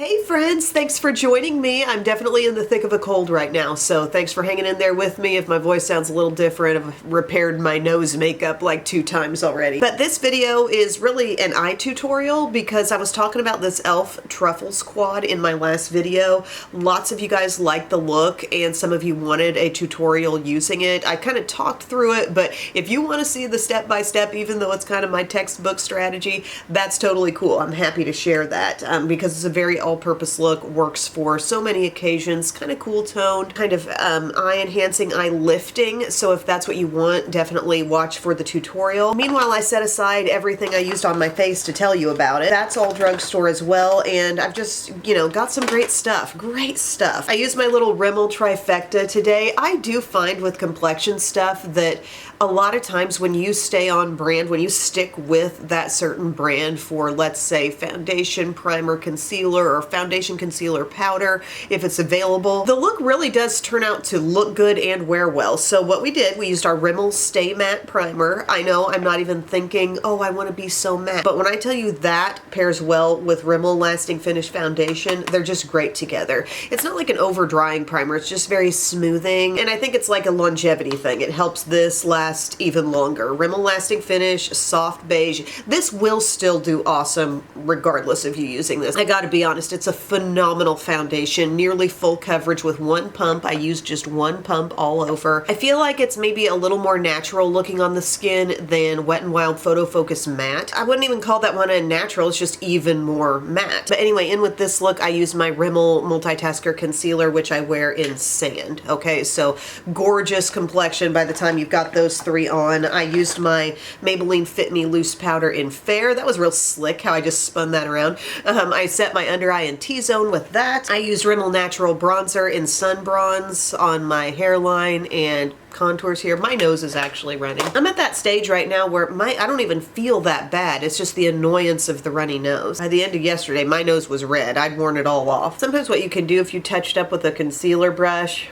Hey friends, thanks for joining me. I'm definitely in the thick of a cold right now, so thanks for hanging in there with me. If my voice sounds a little different, I've repaired my nose makeup like 2 times already. But this video is really an eye tutorial because I was talking about this e.l.f. Truffle Squad in my last video. Lots of you guys liked the look and some of you wanted a tutorial using it. I kind of talked through it, but if you want to see the step-by-step, even though it's kind of my textbook strategy, that's totally cool. I'm happy to share that because it's a very all-purpose look, works for so many occasions, kind of cool tone, kind of eye enhancing, eye lifting. So if that's what you want, definitely watch for the tutorial. Meanwhile, I set aside everything I used on my face to tell you about it. That's all drugstore as well, and I've just, got some great stuff. Great stuff. I used my little Rimmel trifecta today. I do find with complexion stuff that a lot of times when you stay on brand, when you stick with that certain brand for, let's say, foundation, primer, concealer, or foundation, concealer, powder, if it's available, the look really does turn out to look good and wear well. So what we did, we used our Rimmel Stay Matte Primer. I know I'm not even thinking, oh, I want to be so matte. But when I tell you that pairs well with Rimmel Lasting Finish Foundation, they're just great together. It's not like an over-drying primer. It's just very smoothing. And I think it's like a longevity thing. It helps this last even longer. Rimmel Lasting Finish, soft beige. This will still do awesome regardless of you using this. I gotta be honest, it's a phenomenal foundation, nearly full coverage with one pump. I used just one pump all over. I feel like it's maybe a little more natural looking on the skin than Wet n Wild Photo Focus Matte. I wouldn't even call that one a natural, it's just even more matte. But anyway, in with this look, I used my Rimmel Multitasker Concealer, which I wear in Sand. Okay, so gorgeous complexion by the time you've got those 3 on. I used my Maybelline Fit Me Loose Powder in Fair. That was real slick how I just spun that around. I set my under eye in T-zone with that. I used Rimmel Natural Bronzer in Sun Bronze on my hairline and contours here. My nose is actually running. I'm at that stage right now where I don't even feel that bad. It's just the annoyance of the runny nose. By the end of yesterday, my nose was red. I'd worn it all off. Sometimes what you can do if you touched up with a concealer brush,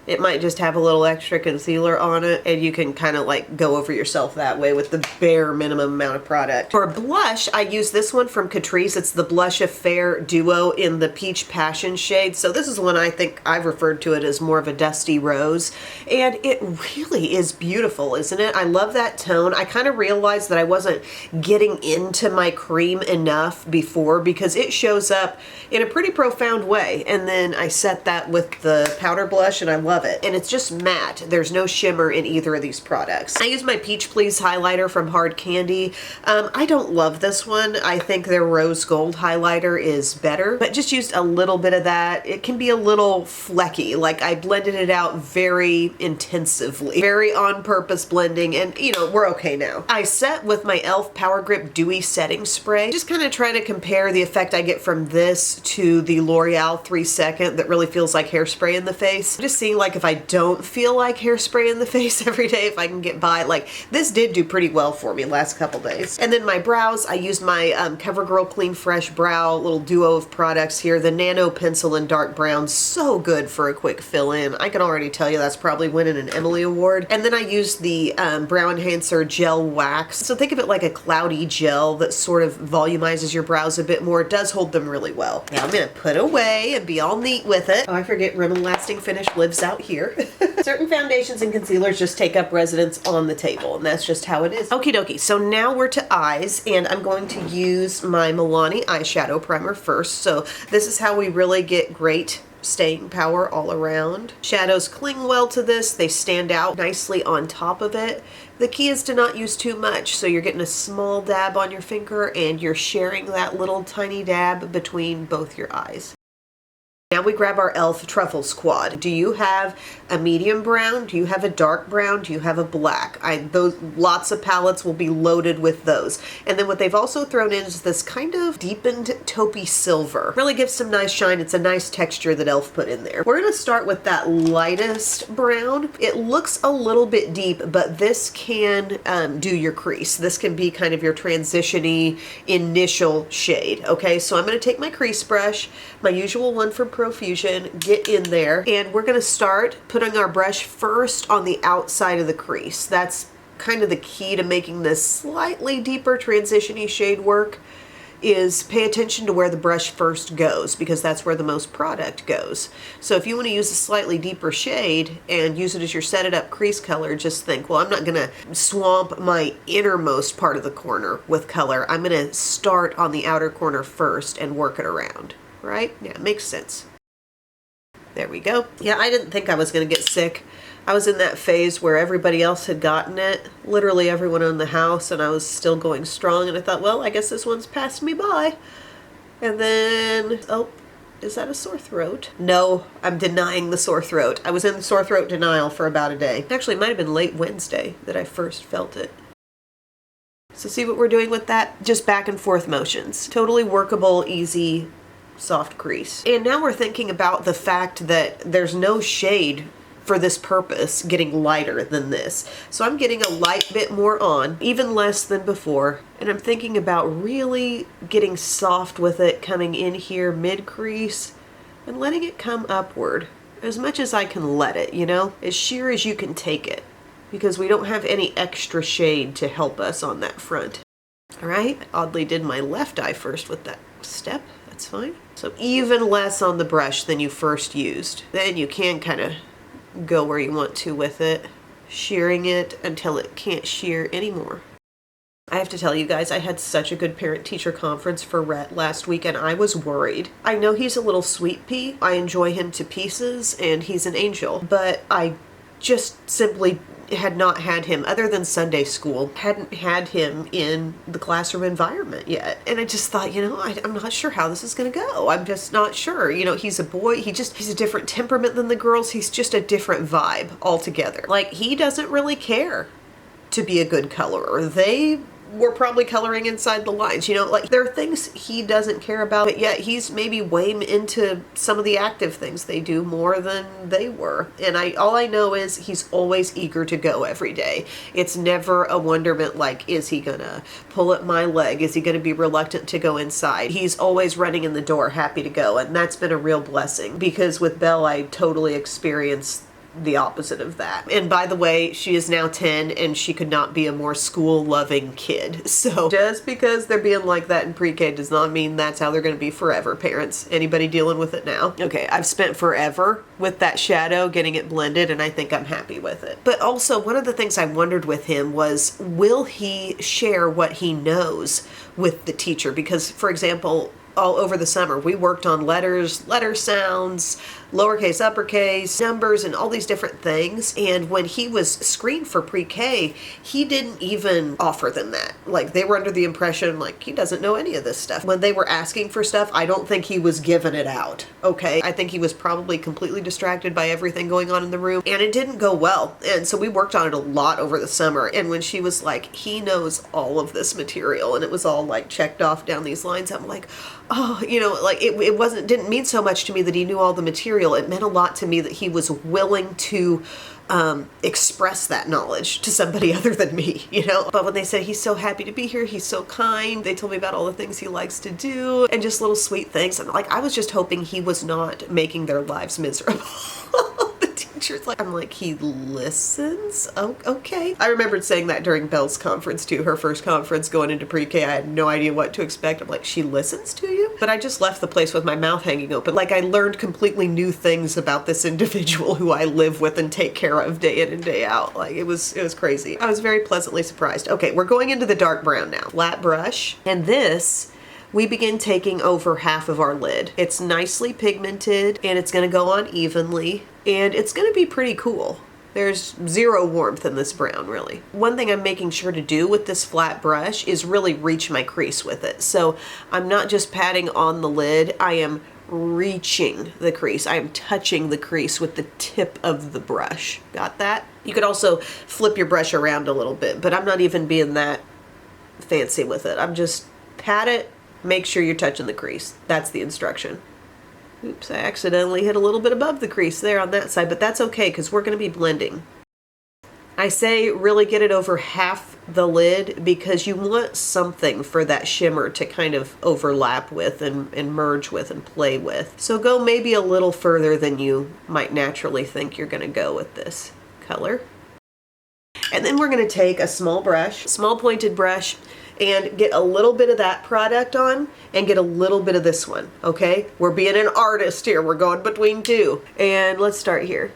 it might just have a little extra concealer on it and you can kind of like go over yourself that way with the bare minimum amount of product. For blush, I use this one from Catrice. It's the Blush Affair Duo in the Peach Passion shade. So this is one I think I've referred to it as more of a dusty rose. And it really is beautiful, isn't it? I love that tone. I kind of realized that I wasn't getting into my cream enough before because it shows up in a pretty profound way. And then I set that with the powder blush and I love it. And it's just matte. There's no shimmer in either of these products. I use my Peach Please highlighter from Hard Candy. I don't love this one. I think their Rose Gold highlighter is better, but just used a little bit of that. It can be a little flecky. Like I blended it out very intensively, very on purpose blending, and we're okay now. I set with my e.l.f. Power Grip Dewy Setting Spray. Just kind of trying to compare the effect I get from this to the L'Oreal 3 Second that really feels like hairspray in the face. Just seeing like if I don't feel like hairspray in the face every day, if I can get by. Like this did do pretty well for me last couple days. And then my brows, I used my CoverGirl Clean Fresh Brow little duo of products here. The Nano Pencil in Dark Brown, so good for a quick fill in. I can already tell you that's probably winning an Emily Award. And then I used the Brow Enhancer Gel Wax. So think of it like a cloudy gel that sort of volumizes your brows a bit more. It does hold them really well. Now I'm gonna put away and be all neat with it. Oh, I forget Rimmel Lasting Finish lives out here. Certain foundations and concealers just take up residence on the table, and that's just how it is. Okie dokie, so now we're to eyes, and I'm going to use my Milani eyeshadow primer first. So this is how we really get great staying power all around. Shadows cling well to this. They stand out nicely on top of it. The key is to not use too much, so you're getting a small dab on your finger and you're sharing that little tiny dab between both your eyes. Now we grab our e.l.f. Truffle Squad. Do you have a medium brown? Do you have a dark brown? Do you have a black? Lots of palettes will be loaded with those. And then what they've also thrown in is this kind of deepened taupey silver. Really gives some nice shine. It's a nice texture that e.l.f. put in there. We're going to start with that lightest brown. It looks a little bit deep, but this can do your crease. This can be kind of your transition-y initial shade. Okay, so I'm going to take my crease brush, my usual one from Profusion, get in there, and we're going to start putting our brush first on the outside of the crease. That's kind of the key to making this slightly deeper transition-y shade work. is pay attention to where the brush first goes, because that's where the most product goes. So if you want to use a slightly deeper shade and use it as your set it up crease color, just think, well, I'm not going to swamp my innermost part of the corner with color. I'm going to start on the outer corner first and work it around, right? Yeah, it makes sense. There we go. Yeah, I didn't think I was going to get sick. I was in that phase where everybody else had gotten it, literally everyone in the house, and I was still going strong, and I thought, well, I guess this one's passed me by. And then, oh, is that a sore throat? No, I'm denying the sore throat. I was in sore throat denial for about a day. Actually, it might have been late Wednesday that I first felt it. So see what we're doing with that? Just back and forth motions. Totally workable, easy, soft crease. And now we're thinking about the fact that there's no shade for this purpose getting lighter than this. So I'm getting a light bit more on, even less than before. And I'm thinking about really getting soft with it, coming in here mid-crease and letting it come upward as much as I can let it, you know, as sheer as you can take it, because we don't have any extra shade to help us on that front. All right, I oddly did my left eye first with that step. That's fine. So even less on the brush than you first used. Then you can kind of go where you want to with it, shearing it until it can't shear anymore. I have to tell you guys, I had such a good parent-teacher conference for Rhett last week, and I was worried. I know he's a little sweet pea. I enjoy him to pieces, and he's an angel, but I just simply had not had him, other than Sunday school, hadn't had him in the classroom environment yet. And I just thought, you know, I'm not sure how this is going to go. I'm just not sure. You know, he's a boy. He's a different temperament than the girls. He's just a different vibe altogether. Like, he doesn't really care to be a good colorer. They were probably coloring inside the lines, you know, like there are things he doesn't care about, but yet he's maybe way into some of the active things they do more than they were. And all I know is he's always eager to go every day. It's never a wonderment like, is he gonna pull at my leg? Is he gonna be reluctant to go inside? He's always running in the door, happy to go. And that's been a real blessing, because with Belle, I totally experienced the opposite of that. And by the way, she is now 10 and she could not be a more school-loving kid. So just because they're being like that in pre-K does not mean that's how they're going to be forever, parents. Anybody dealing with it now? Okay, I've spent forever with that shadow, getting it blended, and I think I'm happy with it. But also, one of the things I wondered with him was, will he share what he knows with the teacher? Because, for example, all over the summer, we worked on letters, letter sounds, lowercase, uppercase, numbers, and all these different things. And when he was screened for pre-K, he didn't even offer them that. Like, they were under the impression, like, he doesn't know any of this stuff. When they were asking for stuff, I don't think he was giving it out, okay? I think he was probably completely distracted by everything going on in the room, and it didn't go well. And so we worked on it a lot over the summer. And when she was like, he knows all of this material, and it was all like checked off down these lines, I'm like, oh, you know, like didn't mean so much to me that he knew all the material. It meant a lot to me that he was willing to express that knowledge to somebody other than me, you know? But when they said he's so happy to be here, he's so kind, they told me about all the things he likes to do and just little sweet things. And like, I was just hoping he was not making their lives miserable. Teachers, like, I'm like, he listens? Oh, okay. I remembered saying that during Belle's conference too, her first conference going into pre-K. I had no idea what to expect. I'm like, she listens to you? But I just left the place with my mouth hanging open. Like, I learned completely new things about this individual who I live with and take care of day in and day out. Like, it was crazy. I was very pleasantly surprised. Okay, we're going into the dark brown now. Flat brush. And this, we begin taking over half of our lid. It's nicely pigmented and it's gonna go on evenly and it's gonna be pretty cool. There's zero warmth in this brown, really. One thing I'm making sure to do with this flat brush is really reach my crease with it. So I'm not just patting on the lid, I am reaching the crease. I am touching the crease with the tip of the brush. Got that? You could also flip your brush around a little bit, but I'm not even being that fancy with it. I'm just pat it, make sure you're touching the crease. That's the instruction. Oops, I accidentally hit a little bit above the crease there on that side, but that's okay because we're going to be blending. I say really get it over half the lid because you want something for that shimmer to kind of overlap with and merge with and play with. So go maybe a little further than you might naturally think you're going to go with this color. And then we're gonna take a small brush, small pointed brush, and get a little bit of that product on and get a little bit of this one, okay? We're being an artist here. We're going between two. And let's start here.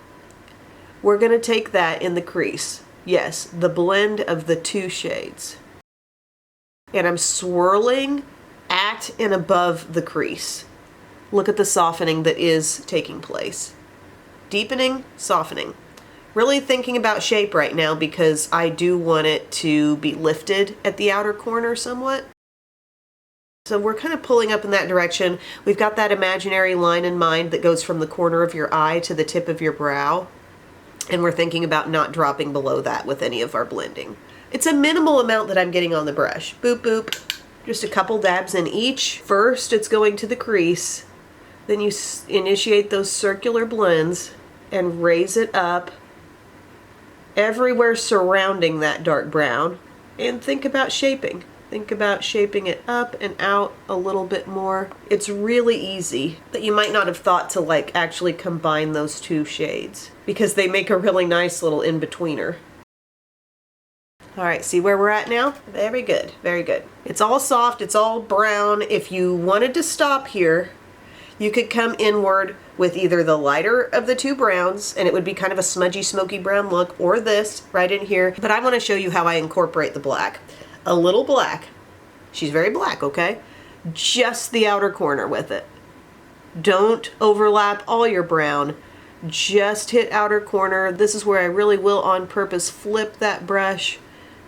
We're gonna take that in the crease. Yes, the blend of the two shades. And I'm swirling at and above the crease. Look at the softening that is taking place. Deepening, softening. Really thinking about shape right now because I do want it to be lifted at the outer corner somewhat. So we're kind of pulling up in that direction. We've got that imaginary line in mind that goes from the corner of your eye to the tip of your brow. And we're thinking about not dropping below that with any of our blending. It's a minimal amount that I'm getting on the brush. Boop, boop. Just a couple dabs in each. First, it's going to the crease. Then you initiate those circular blends and raise it up everywhere surrounding that dark brown, and think about shaping. Think about shaping it up and out a little bit more. It's really easy, but you might not have thought to like actually combine those two shades because they make a really nice little in-betweener. All right, see where we're at now? Very good, very good. It's all soft, it's all brown. If you wanted to stop here, you could come inward with either the lighter of the two browns, and it would be kind of a smudgy, smoky brown look, or this right in here. But I want to show you how I incorporate the black. A little black. She's very black, okay? Just the outer corner with it. Don't overlap all your brown. Just hit outer corner. This is where I really will on purpose flip that brush.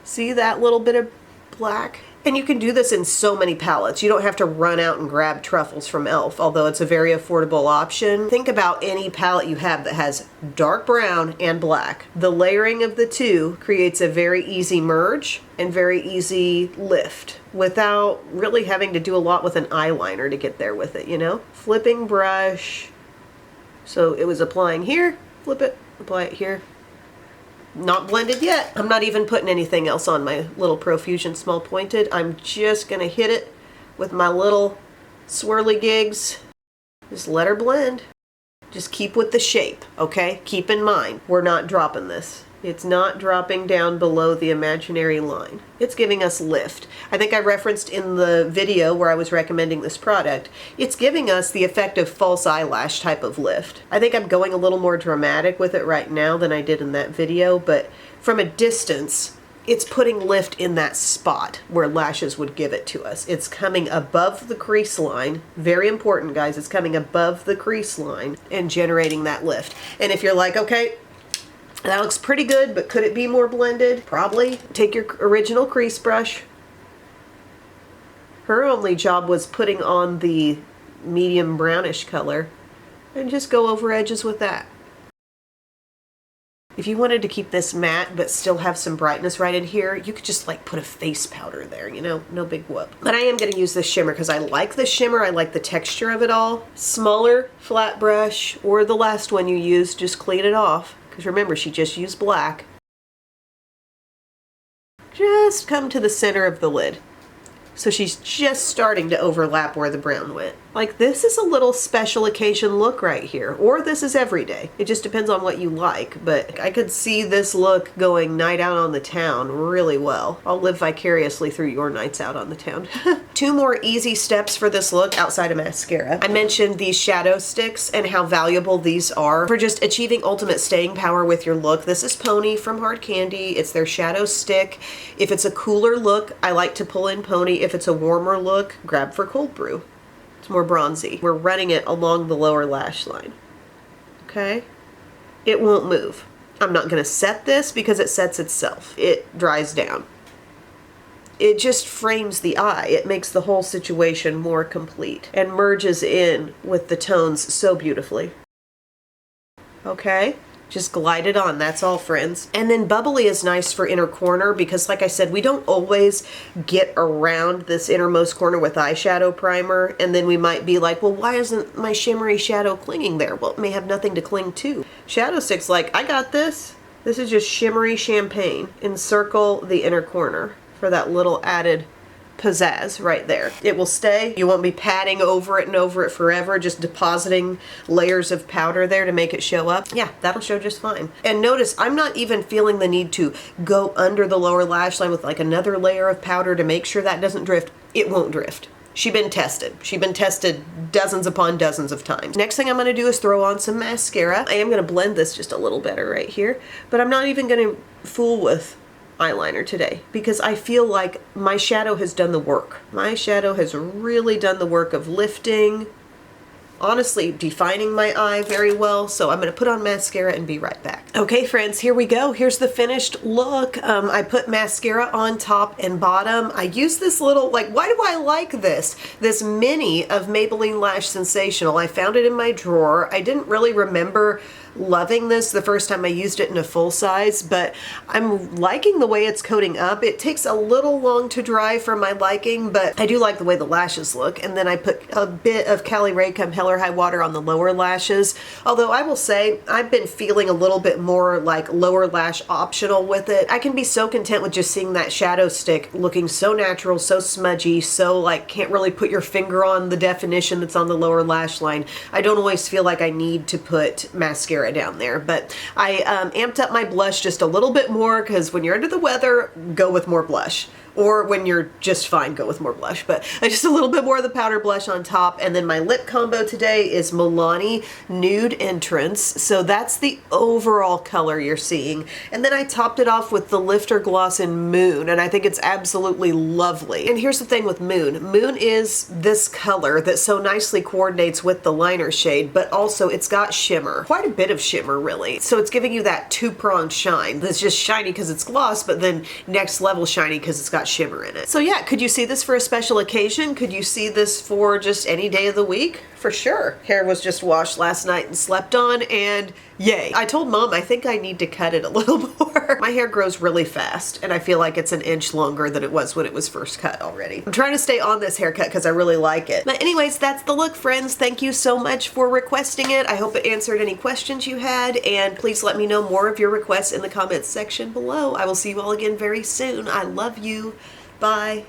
See that little bit of black? And you can do this in so many palettes. You don't have to run out and grab truffles from e.l.f., although it's a very affordable option. Think about any palette you have that has dark brown and black. The layering of the two creates a very easy merge and very easy lift without really having to do a lot with an eyeliner to get there with it, you know? Flipping brush. So it was applying here, flip it, apply it here. Not blended yet. I'm not even putting anything else on my little Profusion small pointed. I'm just gonna hit it with my little swirly gigs. Just let her blend. Just keep with the shape, okay? Keep in mind, we're not dropping this. It's not dropping down below the imaginary line. It's giving us lift. I think I referenced in the video where I was recommending this product, it's giving us the effect of false eyelash type of lift. I think I'm going a little more dramatic with it right now than I did in that video, but from a distance, it's putting lift in that spot where lashes would give it to us. It's coming above the crease line. Very important, guys. It's coming above the crease line and generating that lift. And if you're like, okay, that looks pretty good, but could it be more blended? Probably. Take your original crease brush. Her only job was putting on the medium brownish color and just go over edges with that. If you wanted to keep this matte but still have some brightness right in here, you could just like put a face powder there, you know, no big whoop. But I am going to use this shimmer because I like the shimmer, I like the texture of it all. Smaller flat brush or the last one you used, just clean it off. Because remember, she just used black. Just come to the center of the lid. So she's just starting to overlap where the brown went. Like, this is a little special occasion look right here. Or this is everyday. It just depends on what you like. But I could see this look going night out on the town really well. I'll live vicariously through your nights out on the town. Two more easy steps for this look outside of mascara. I mentioned these shadow sticks and how valuable these are for just achieving ultimate staying power with your look. This is Pony from Hard Candy. It's their shadow stick. If it's a cooler look, I like to pull in Pony. If it's a warmer look, grab for Cold Brew. It's more bronzy. We're running it along the lower lash line. Okay? It won't move. I'm not going to set this because it sets itself. It dries down. It just frames the eye. It makes the whole situation more complete and merges in with the tones so beautifully. Okay? Just glide it on, that's all, friends. And then Bubbly is nice for inner corner because, like I said, we don't always get around this innermost corner with eyeshadow primer, and then we might be like, well, why isn't my shimmery shadow clinging there? Well, it may have nothing to cling to. Shadow Stick's like, I got this. This is just shimmery champagne. Encircle the inner corner for that little added pizzazz right there. It will stay. You won't be patting over it forever, just depositing layers of powder there to make it show up. Yeah, that'll show just fine. And notice I'm not even feeling the need to go under the lower lash line with like another layer of powder to make sure that doesn't drift. It won't drift. She's been tested. She's been tested dozens upon dozens of times. Next thing I'm going to do is throw on some mascara. I am going to blend this just a little better right here, but I'm not even going to fool with eyeliner today because I feel like my shadow has done the work. My shadow has really done the work of lifting, honestly defining my eye very well. So I'm going to put on mascara and be right back. Okay friends, here we go. Here's the finished look. I put mascara on top and bottom. I use this little, like, why do I like this? This mini of Maybelline Lash Sensational. I found it in my drawer. I didn't really remember loving this the first time I used it in a full size, but I'm liking the way it's coating up. It takes a little long to dry for my liking, but I do like the way the lashes look. And then I put a bit of Cali Ray Come Hell or High Water on the lower lashes. Although I will say I've been feeling a little bit more like lower lash optional with it. I can be so content with just seeing that shadow stick looking so natural, so smudgy, so like can't really put your finger on the definition that's on the lower lash line. I don't always feel like I need to put mascara down there, but I amped up my blush just a little bit more because when you're under the weather, go with more blush. Or when you're just fine, go with more blush. But just a little bit more of the powder blush on top. And then my lip combo today is Milani Nude Entrance. So that's the overall color you're seeing. And then I topped it off with the Lifter Gloss in Moon. And I think it's absolutely lovely. And here's the thing with Moon. Moon is this color that so nicely coordinates with the liner shade, but also it's got shimmer. Quite a bit of shimmer, really. So it's giving you that two-pronged shine. That's just shiny because it's gloss, but then next level shiny because it's got shimmer in it. So yeah, could you see this for a special occasion? Could you see this for just any day of the week? For sure. Hair was just washed last night and slept on, and yay. I told Mom I think I need to cut it a little more. My hair grows really fast, and I feel like it's an inch longer than it was when it was first cut already. I'm trying to stay on this haircut because I really like it. But anyways, that's the look, friends. Thank you so much for requesting it. I hope it answered any questions you had, and please let me know more of your requests in the comments section below. I will see you all again very soon. I love you. Bye.